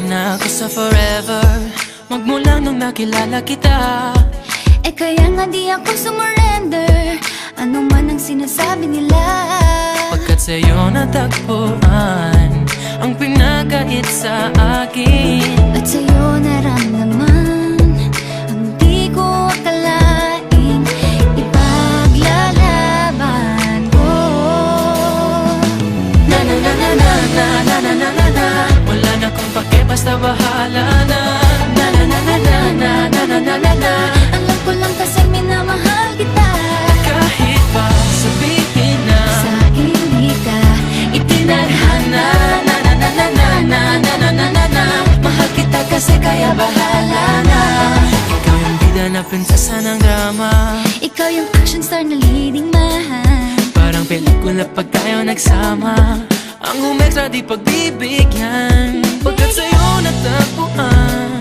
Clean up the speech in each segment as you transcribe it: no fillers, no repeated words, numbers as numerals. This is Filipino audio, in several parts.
na ako sa forever, magmula nung nakilala kita. Eh kaya nga di ako sumurrender, ano man ang sinasabi nila. Pagkat sa'yo natagpuan ang pinakait sa akin, At sa'yo naramdaman ang di ko akalaing ipaglalaban ko. na na na na na na na na na na na. Wala na kong pake, basta bahala na. Na na na na na na na na na na na. Alam ko lang kasi minamahal kita, Kahit pa sabihin na sa hindi ka itinadhana. Na na na na na na na na na na na. Mahal kita kasi kaya bahala na. Ikaw yung bida na prinsesa ng drama, ikaw yung action star na leading man. parang pelikula pag tayo nagsama. Ang umextra di pagbibigyan, pagkat sa'yo natagpuan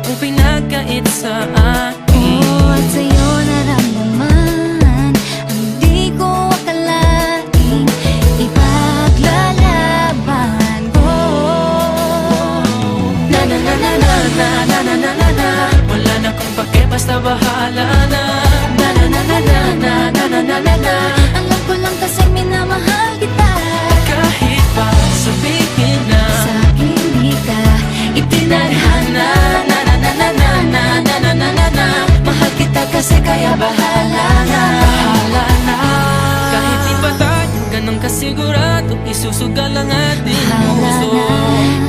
ang pinakait sa akin. Oh, at sa'yo naramdaman ang di ko akalaing ipaglalaban ko. Na na na na na na na na na na na. Wala na kong pake, basta bahala na. Na na na na na na na na na na na. Alam ko lang kasi minamahal kita, Kahit pa sabihin na sa hindi ka itinadhana. Na na na na na na na na na na na. Mahal kita kasi kaya bahala na. Bahala na. Kahit di pa tayo ganun kasigurado, isusugal ang ating puso.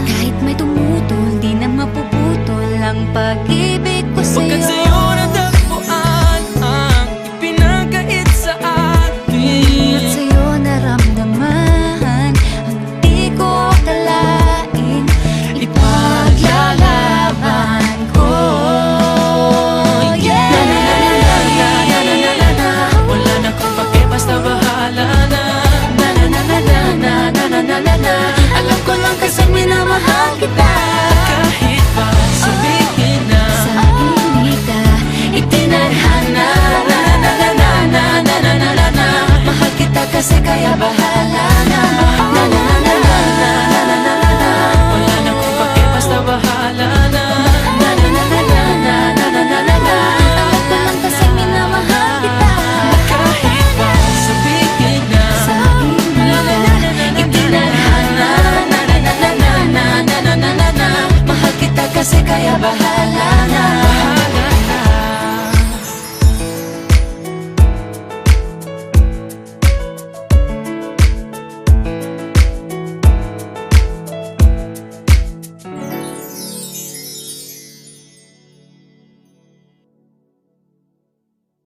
kahit may tumutol, di na mapuputol ang pag-ibig ko Pagkat sa'yo. sa'yo